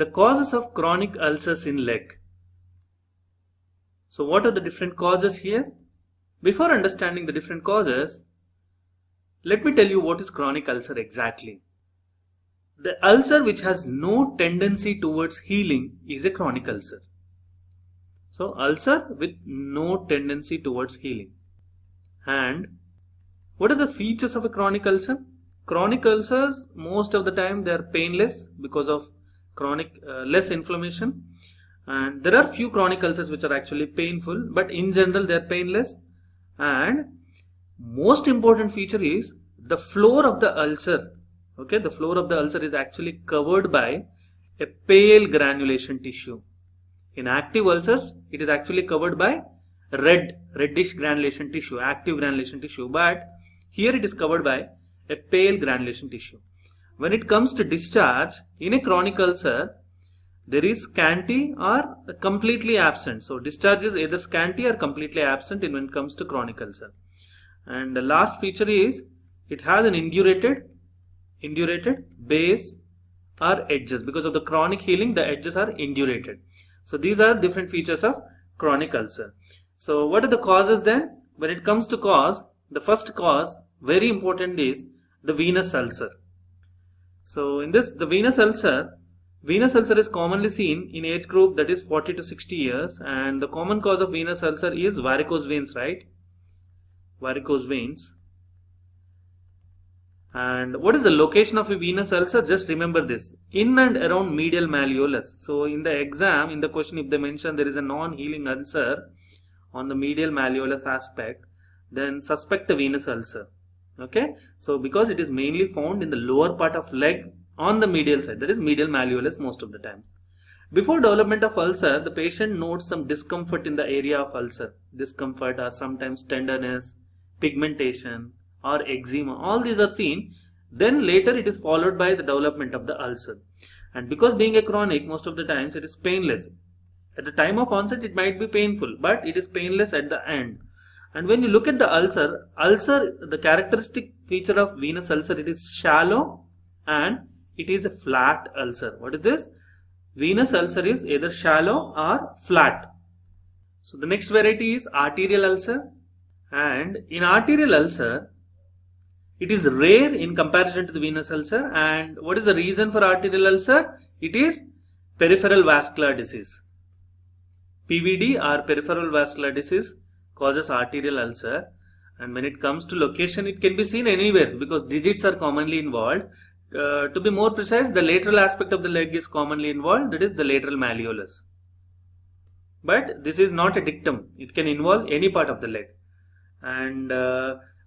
The causes of chronic ulcers in leg. So what are the different causes here? Before understanding the different causes, let me tell you what is chronic ulcer exactly. The ulcer which has no tendency towards healing is a chronic ulcer. So ulcer with no tendency towards healing. And what are the features of a chronic ulcer? Chronic ulcers, most of the time they are painless because of chronic less inflammation. And there are few chronic ulcers which are actually painful, but in general they are painless. And most important feature is the floor of the ulcer. Okay, the floor of the ulcer is actually covered by a pale granulation tissue. In active ulcers, it is actually covered by reddish granulation tissue, active granulation tissue. But here it is covered by a pale granulation tissue. When it comes to discharge, in a chronic ulcer, there is scanty or completely absent. So discharge is either scanty or completely absent when it comes to chronic ulcer. And the last feature is it has an indurated base or edges. Because of the chronic healing, the edges are indurated. So these are different features of chronic ulcer. So what are the causes then? When it comes to cause, the first cause, very important, is the venous ulcer. So in this, the venous ulcer is commonly seen in age group that is 40 to 60 years, and the common cause of venous ulcer is varicose veins, right? Varicose veins. And what is the location of a venous ulcer? Just remember this: in and around medial malleolus. So in the exam, in the question, if they mention there is a non-healing ulcer on the medial malleolus aspect, then suspect a venous ulcer. Okay, so because it is mainly found in the lower part of leg on the medial side, that is medial malleolus most of the times. Before development of ulcer, the patient notes some discomfort in the area of ulcer. Discomfort or sometimes tenderness, pigmentation or eczema. All these are seen. Then later it is followed by the development of the ulcer. And because being a chronic, most of the times it is painless. At the time of onset it might be painful, but it is painless at the end. And when you look at the ulcer, the characteristic feature of venous ulcer, it is shallow and it is a flat ulcer. What is this? Venous ulcer is either shallow or flat. So the next variety is arterial ulcer. And in arterial ulcer, it is rare in comparison to the venous ulcer. And what is the reason for arterial ulcer? It is peripheral vascular disease. PVD or peripheral vascular disease causes arterial ulcer. And when it comes to location, it can be seen anywhere because digits are commonly involved. To be more precise, the lateral aspect of the leg is commonly involved, that is the lateral malleolus. But this is not a dictum. It can involve any part of the leg. And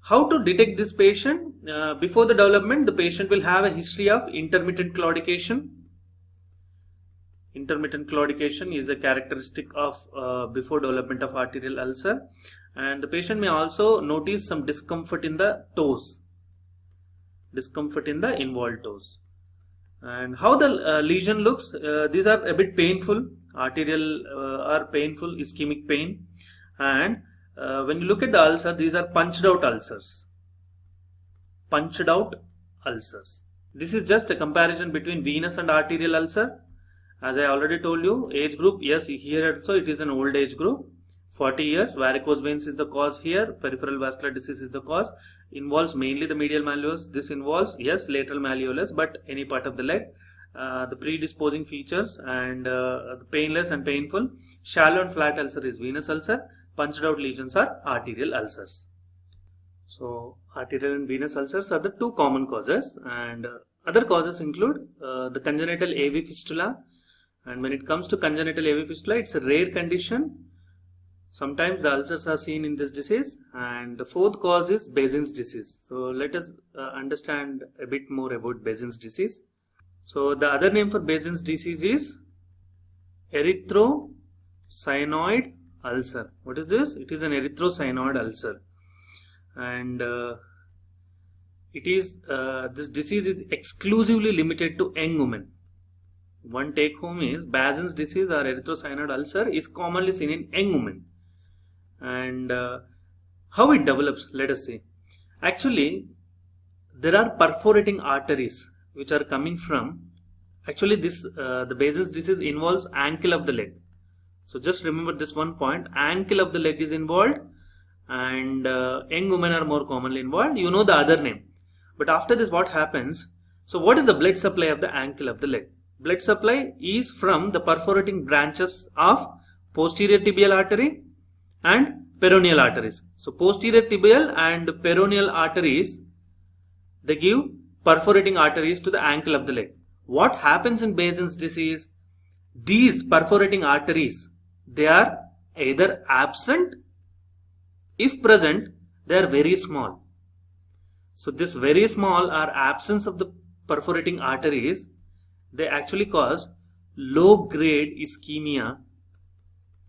how to detect this patient? Before the development, the patient will have a history of intermittent claudication. Intermittent claudication is a characteristic of before development of arterial ulcer. And the patient may also notice some discomfort in the toes. Discomfort in the involved toes. And how the lesion looks, these are a bit painful. Arterial are painful, ischemic pain. And when you look at the ulcer, these are punched out ulcers. Punched out ulcers. This is just a comparison between venous and arterial ulcer. As I already told you, age group, yes, here also it is an old age group. 40 years, varicose veins is the cause here, peripheral vascular disease is the cause, involves mainly the medial malleolus. This involves, yes, lateral malleolus, but any part of the leg. The predisposing features and painless and painful. Shallow and flat ulcer is venous ulcer. Punched out lesions are arterial ulcers. So arterial and venous ulcers are the two common causes, and other causes include the congenital AV fistula. And when it comes to congenital AV fistula, it's a rare condition. Sometimes the ulcers are seen in this disease, and the fourth cause is Bazins disease. So let us understand a bit more about Bazins disease. So the other name for Bazins disease is erythrocyanoid ulcer. What is this? It is an erythrocyanoid ulcer, and this disease is exclusively limited to young women. One take home is Bazins disease or erythrocyanoid ulcer is commonly seen in young women. And how it develops, let us see. Actually, there are perforating arteries which are coming from Actually, this the Bazins disease involves ankle of the leg. So just remember this one point: ankle of the leg is involved, and young women are more commonly involved. You know the other name. But after this, what happens? So what is the blood supply of the ankle of the leg? Blood supply is from the perforating branches of posterior tibial artery and peroneal arteries. So posterior tibial and peroneal arteries, they give perforating arteries to the ankle of the leg. What happens in Bazins disease? These perforating arteries, they are either absent. If present, they are very small. So this very small or absence of the perforating arteries, they actually cause low grade ischemia.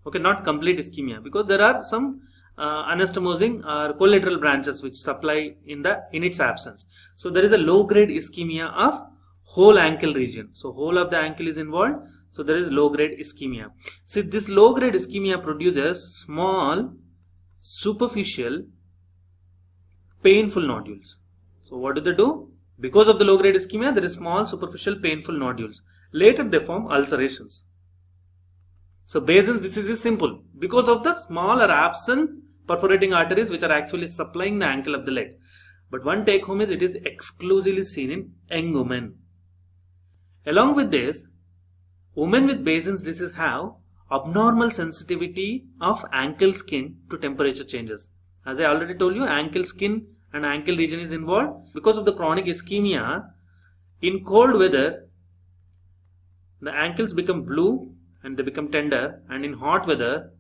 Okay, not complete ischemia, because there are some anastomosing or collateral branches which supply in its absence. So there is a low grade ischemia of whole ankle region. So whole of the ankle is involved. So there is low grade ischemia. See, this low grade ischemia produces small, superficial, painful nodules. So what do they do? Because of the low grade ischemia, there is small, superficial, painful nodules. Later they form ulcerations. So Bazins disease is simple because of the small or absent perforating arteries which are actually supplying the ankle of the leg. But one take home is it is exclusively seen in young women. Along with this, women with Bazins disease have abnormal sensitivity of ankle skin to temperature changes. As I already told you, ankle skin and ankle region is involved. Because of the chronic ischemia, in cold weather, the ankles become blue and they become tender, and in hot weather,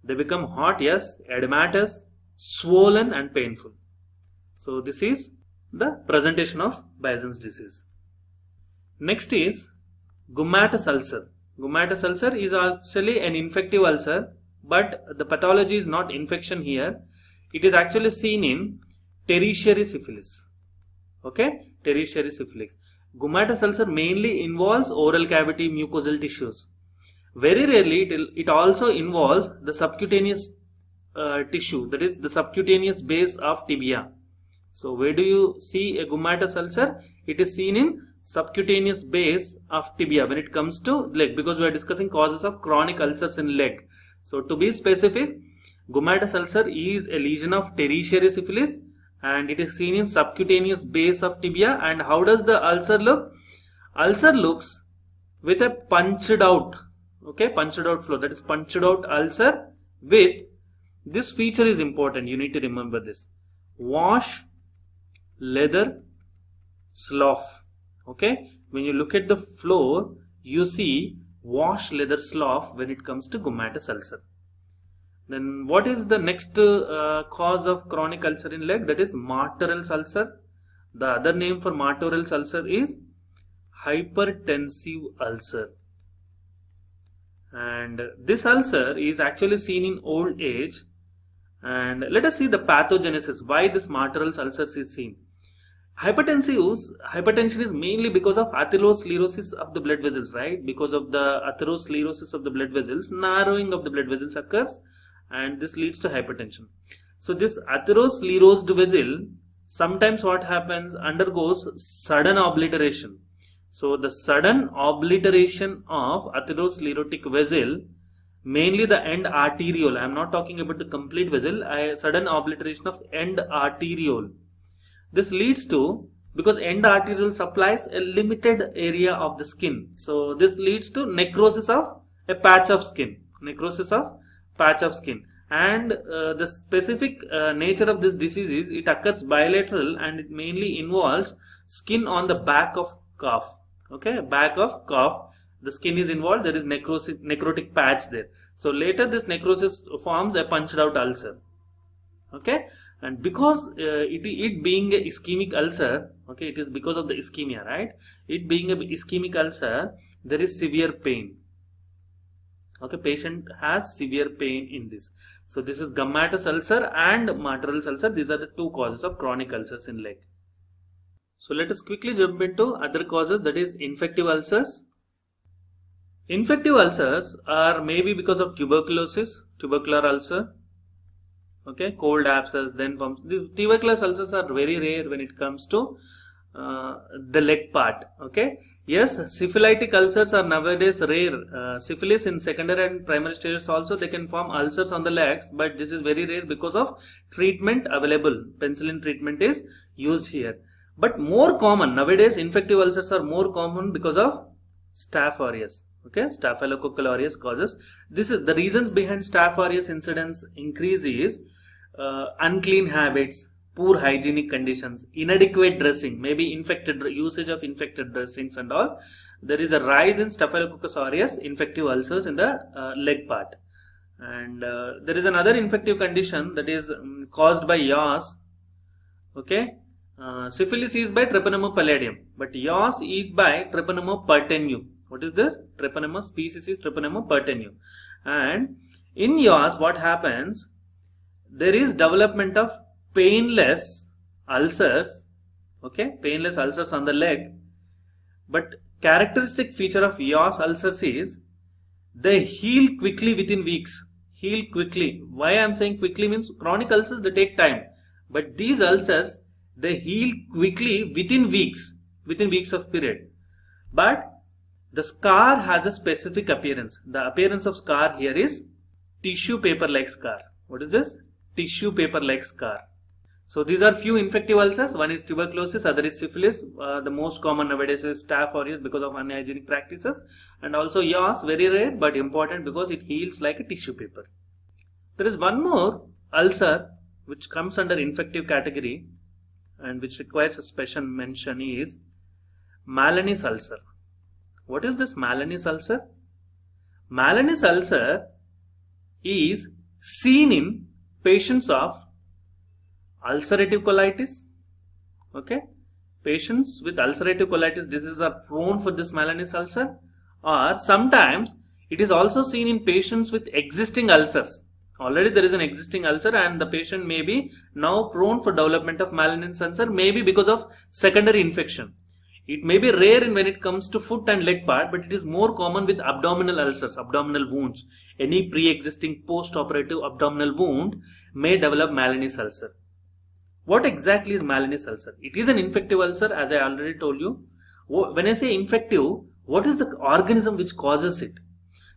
they become hot, yes, edematous, swollen and painful. So this is the presentation of Bazins disease. Next is gummatous ulcer. Gummatous ulcer is actually an infective ulcer, but the pathology is not infection here. It is actually seen in tertiary syphilis. Okay, tertiary syphilis. Gummatous ulcer mainly involves oral cavity mucosal tissues. Very rarely it also involves the subcutaneous tissue, that is the subcutaneous base of tibia. So where do you see a gummatous ulcer? It is seen in subcutaneous base of tibia when it comes to leg, because we are discussing causes of chronic ulcers in leg. So to be specific, gummatous ulcer is a lesion of tertiary syphilis and it is seen in subcutaneous base of tibia. And how does the ulcer look? Ulcer looks with a punched out, okay, punched out flow, that is punched out ulcer with, this feature is important, you need to remember this, wash, leather, slough. Okay, when you look at the floor, you see wash, leather, slough when it comes to gummatous ulcer. Then what is the next cause of chronic ulcer in leg? That is martorell's ulcer. The other name for martorell's ulcer is hypertensive ulcer. And this ulcer is actually seen in old age. And let us see the pathogenesis, why this martorell's ulcer is seen. Hypertension is mainly because of atherosclerosis of the blood vessels, right? Because of the atherosclerosis of the blood vessels, narrowing of the blood vessels occurs, and this leads to hypertension. So this atherosclerosed vessel, sometimes what happens, undergoes sudden obliteration. So the sudden obliteration of atherosclerotic vessel, mainly the end arteriole, I am not talking about the complete vessel, sudden obliteration of end arteriole. This leads to, because end arteriole supplies a limited area of the skin, so this leads to necrosis of a patch of skin, and the specific nature of this disease is it occurs bilateral and it mainly involves skin on the back of calf. Okay, back of calf, the skin is involved, there is necrotic patch there. So later this necrosis forms a punched out ulcer. Okay, and because it being a ischemic ulcer, okay, it is because of the ischemia, right? It being a ischemic ulcer, there is severe pain. Okay, patient has severe pain in this. So this is gummatous ulcer and martorell's ulcer. These are the two causes of chronic ulcers in leg. So let us quickly jump into other causes, that is infective ulcers. Infective ulcers are maybe because of tuberculosis, tubercular ulcer. Okay, cold abscess, then forms. These tuberculous ulcers are very rare when it comes to the leg part. Okay. Yes, syphilitic ulcers are nowadays rare. Syphilis in secondary and primary stages also they can form ulcers on the legs, but this is very rare because of treatment available. Penicillin treatment is used here. But more common nowadays, infective ulcers are more common because of Staph aureus. Okay, Staphylococcal aureus causes. This is the reasons behind Staph aureus incidence increase is unclean habits, poor hygienic conditions, inadequate dressing, maybe infected usage of infected dressings and all. There is a rise in Staphylococcus aureus infective ulcers in the leg part. And there is another infective condition that is caused by yaws. Okay, syphilis is by Treponema pallidum, but yaws is by Treponema pertenue. What is this? Treponema species is Treponema pertenue. And in yaws, what happens? There is development of painless ulcers. Okay, painless ulcers on the leg. But characteristic feature of yaws ulcers is they heal quickly within weeks. Heal quickly. Why I am saying quickly means chronic ulcers they take time. But these ulcers they heal quickly within weeks of period. But the scar has a specific appearance. The appearance of scar here is tissue paper like scar. What is this? Tissue paper like scar. So these are few infective ulcers. One is tuberculosis, other is syphilis. The most common nowadays is Staph aureus because of unhygienic practices, and also yaws, very rare but important because it heals like a tissue paper. There is one more ulcer which comes under infective category and which requires a special mention is Maloney's ulcer. What is this Maloney's ulcer? Maloney's ulcer is seen in patients of ulcerative colitis. Okay, patients with ulcerative colitis disease are prone for this Maloney's ulcer, or sometimes it is also seen in patients with existing ulcers. Already there is an existing ulcer and the patient may be now prone for development of Maloney's ulcer, maybe because of secondary infection. It may be rare when it comes to foot and leg part, but it is more common with abdominal ulcers, abdominal wounds. Any pre-existing post-operative abdominal wound may develop Maloney's ulcer. What exactly is Maloney's ulcer? It is an infective ulcer, as I already told you. When I say infective, what is the organism which causes it?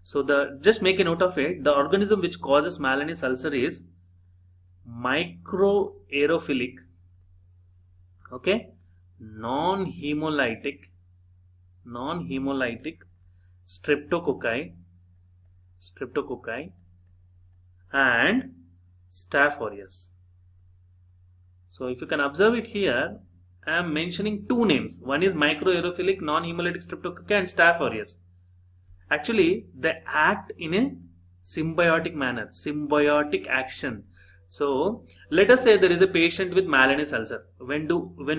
So just make a note of it. The organism which causes Maloney's ulcer is microaerophilic, okay, non-hemolytic streptococci and Staph aureus. So if you can observe it here, I am mentioning two names. One is microaerophilic non-hemolytic streptococci and Staph aureus. Actually, they act in a symbiotic manner, symbiotic action. So let us say there is a patient with Maloney's ulcer. When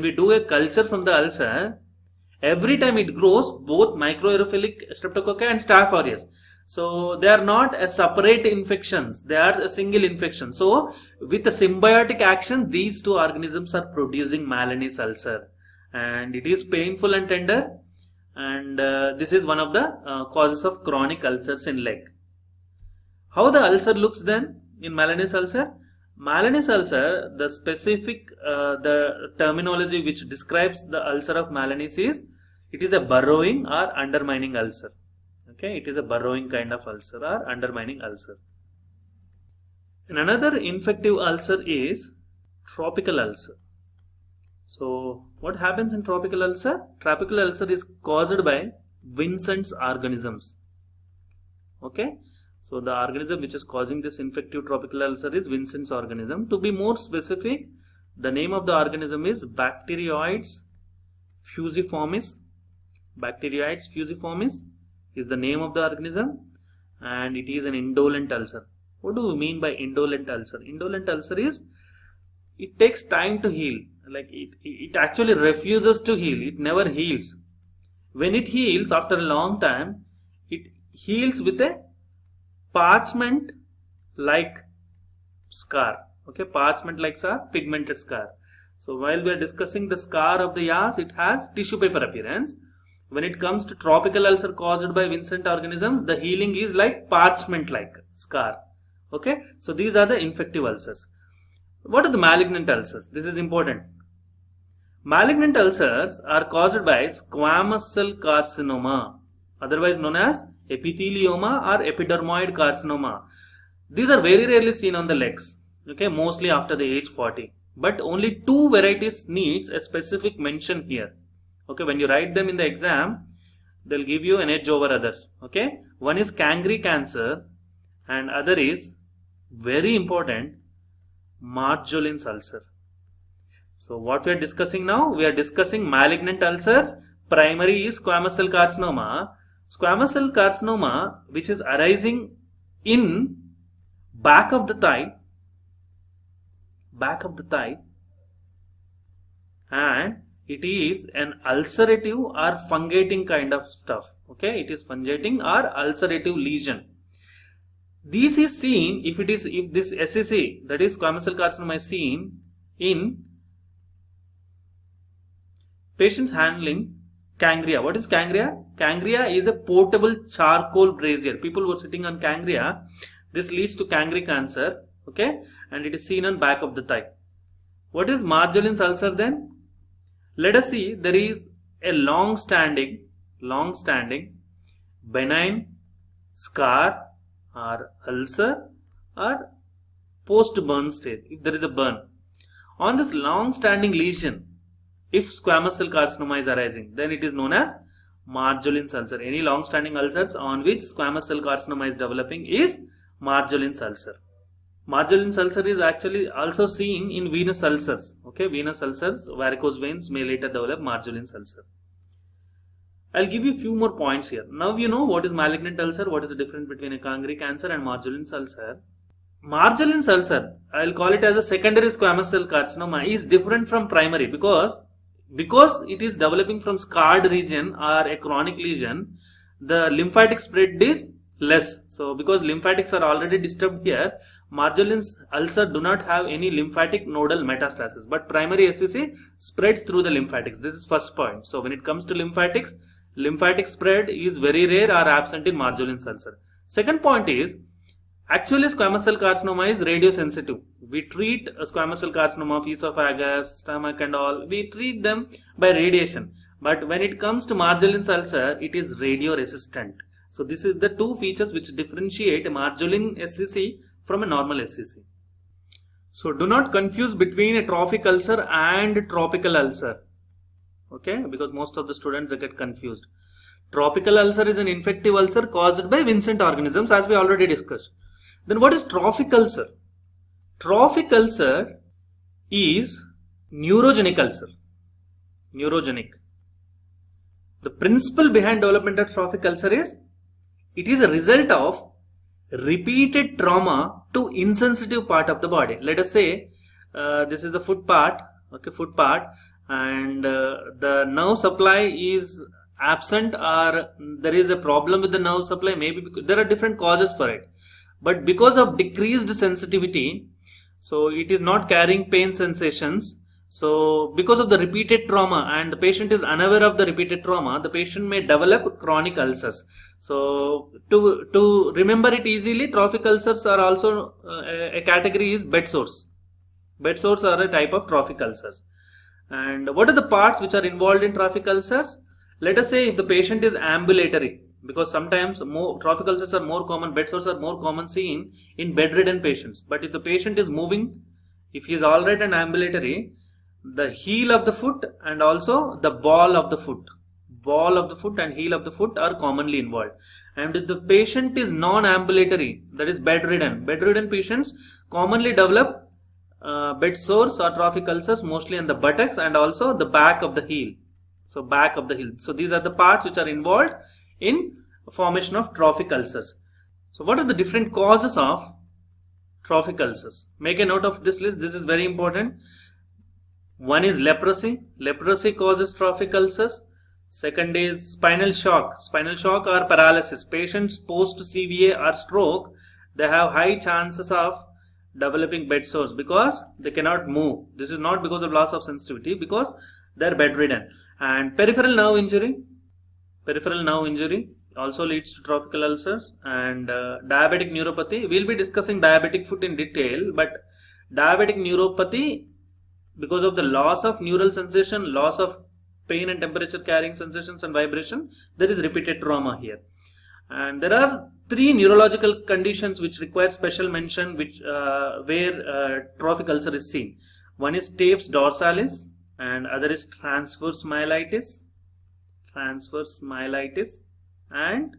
we do a culture from the ulcer, every time it grows, both microaerophilic streptococci and Staph aureus. So they are not a separate infections, they are a single infection. So with a symbiotic action, these two organisms are producing Maloney's ulcer, and it is painful and tender, and this is one of the causes of chronic ulcers in leg. How the ulcer looks then in Maloney's ulcer? Maloney's ulcer, the specific the terminology which describes the ulcer of Maloney's is it is a burrowing or undermining ulcer. Okay, it is a burrowing kind of ulcer or undermining ulcer. And another infective ulcer is tropical ulcer. So what happens in tropical ulcer? Tropical ulcer is caused by Vincent's organisms. Okay, so the organism which is causing this infective tropical ulcer is Vincent's organism. To be more specific, the name of the organism is Bacteroides fusiformis. Bacteroides fusiformis is the name of the organism, and it is an indolent ulcer. What do we mean by indolent ulcer? Indolent ulcer is it takes time to heal. Like it actually refuses to heal. It never heals. When it heals after a long time, it heals with a parchment like scar. Okay, parchment like scar, pigmented scar. So while we are discussing the scar of the yaws, it has tissue paper appearance. When it comes to tropical ulcer caused by Vincent organisms, the healing is like parchment like scar. Okay, so these are the infective ulcers. What are the malignant ulcers? This is important. Malignant ulcers are caused by squamous cell carcinoma, otherwise known as epithelioma or epidermoid carcinoma. These are very rarely seen on the legs, okay, mostly after the age 40. But only two varieties needs a specific mention here. Okay, when you write them in the exam, they'll give you an edge over others. Okay, one is Cangri cancer and other is very important Marjolin's ulcer. So what we are discussing now, we are discussing malignant ulcers. Primary is squamous cell carcinoma. Squamous cell carcinoma which is arising in back of the thigh, and it is an ulcerative or fungating kind of stuff. Okay, it is fungating or ulcerative lesion. This is seen if this SCC, that is squamous cell carcinoma, is seen in patients handling Cangria. What is Cangria? Cangria is a portable charcoal brazier. People who are sitting on Cangria, this leads to Cangri cancer. Okay, and it is seen on back of the thigh. What is Marjolin's ulcer then? Let us see, there is a long-standing benign scar or ulcer or post-burn stage, if there is a burn. On this long-standing lesion, if squamous cell carcinoma is arising, then it is known as Marjolin's ulcer. Any long-standing ulcers on which squamous cell carcinoma is developing is Marjolin's ulcer. Marjolin's ulcer is actually also seen in venous ulcers. Okay, venous ulcers, varicose veins may later develop Marjolin's ulcer. I'll give you a few more points here. Now you know what is malignant ulcer, what is the difference between a Cangri cancer and Marjolin's ulcer. Marjolin's ulcer, I'll call it as a secondary squamous cell carcinoma, is different from primary because it is developing from scarred region or a chronic lesion. The lymphatic spread is less. So because lymphatics are already disturbed here, Marjolin's ulcer do not have any lymphatic nodal metastasis, but primary SCC spreads through the lymphatics. This is first point. So when it comes to lymphatics, lymphatic spread is very rare or absent in Marjolin's ulcer. Second point is, actually squamous cell carcinoma is radiosensitive. We treat a squamous cell carcinoma of esophagus, stomach and all, we treat them by radiation. But when it comes to Marjolin's ulcer, it is radioresistant. So this is the two features which differentiate a Marjolin SCC from a normal SCC. So do not confuse between a trophic ulcer and tropical ulcer. Okay, because most of the students they get confused. Tropical ulcer is an infective ulcer caused by Vincent organisms, as we already discussed. Then what is trophic ulcer? Trophic ulcer is neurogenic ulcer. Neurogenic. The principle behind development of trophic ulcer is, it is a result of repeated trauma to insensitive part of the body. Let us say this is the foot part, okay, foot part, and the nerve supply is absent or there is a problem with the nerve supply. Maybe there are different causes for it, but because of decreased sensitivity, so it is not carrying pain sensations. So because of the repeated trauma and the patient is unaware of the repeated trauma, the patient may develop chronic ulcers. So to remember it easily, trophic ulcers are also a category is bed sores. Bed sores are a type of trophic ulcers. And what are the parts which are involved in trophic ulcers? Let us say if the patient is ambulatory, because sometimes trophic ulcers are more common, bed sores are more common seen in bedridden patients. But if the patient is moving, if he is alright and ambulatory, the heel of the foot and also the ball of the foot and heel of the foot are commonly involved. And if the patient is non-ambulatory, that is bedridden patients commonly develop bed sores or trophic ulcers mostly in the buttocks and also the back of the heel. So back of the heel. So these are the parts which are involved in formation of trophic ulcers. So what are the different causes of trophic ulcers? Make a note of this list. This is very important. One is leprosy. Leprosy causes trophic ulcers. Second is spinal shock. Spinal shock or paralysis. Patients post CVA or stroke, they have high chances of developing bed sores because they cannot move. This is not because of loss of sensitivity, because they are bedridden. And peripheral nerve injury. Peripheral nerve injury also leads to trophic ulcers. And diabetic neuropathy. We will be discussing diabetic foot in detail, but diabetic neuropathy because of the loss of neural sensation, loss of pain and temperature carrying sensations and vibration, there is repeated trauma here. And there are 3 neurological conditions which require special mention, which where trophic ulcer is seen. One is stapes dorsalis, and other is transverse myelitis, and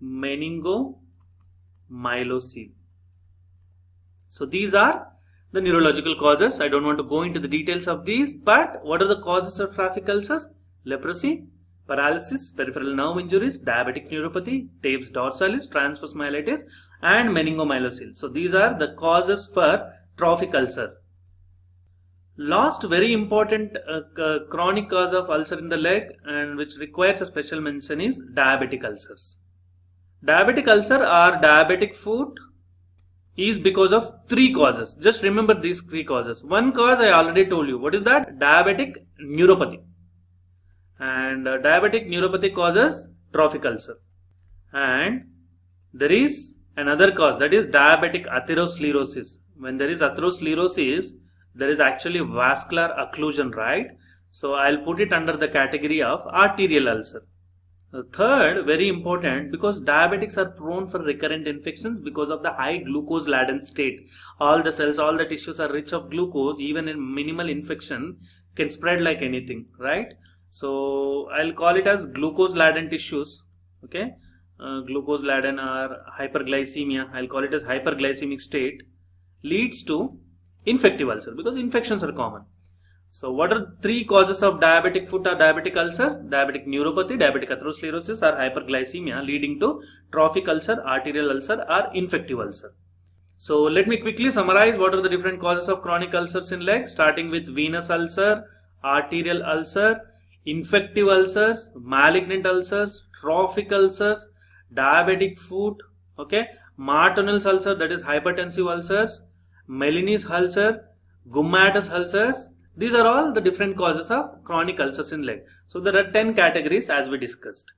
meningomyelocele. So these are the neurological causes. I don't want to go into the details of these, but what are the causes of trophic ulcers? Leprosy, paralysis, peripheral nerve injuries, diabetic neuropathy, stapes dorsalis, transverse myelitis, and meningomyelocele. So these are the causes for trophic ulcer. Last very important chronic cause of ulcer in the leg, and which requires a special mention, is diabetic ulcers. Diabetic ulcer or diabetic foot is because of 3 causes. Just remember these 3 causes. One cause I already told you. What is that? Diabetic neuropathy. And diabetic neuropathy causes trophic ulcer. And there is another cause, that is diabetic atherosclerosis. When there is atherosclerosis, there is actually vascular occlusion, right? So I'll put it under the category of arterial ulcer. The third, very important, because diabetics are prone for recurrent infections because of the high glucose laden state. All the cells, all the tissues are rich of glucose. Even in minimal infection can spread like anything, right? So I'll call it as glucose laden tissues. Okay, glucose laden or hyperglycemia, I'll call it as hyperglycemic state, leads to infective ulcer because infections are common. So what are 3 causes of diabetic foot or diabetic ulcers? Diabetic neuropathy, diabetic atherosclerosis, or hyperglycemia, leading to trophic ulcer, arterial ulcer, or infective ulcer. So let me quickly summarize what are the different causes of chronic ulcers in leg, starting with venous ulcer, arterial ulcer, infective ulcers, malignant ulcers, trophic ulcers, diabetic foot, okay, Martinel's ulcer, that is hypertensive ulcers, Melanese ulcer, gummatous ulcers. These are all the different causes of chronic ulcers in leg. So there are 10 categories as we discussed.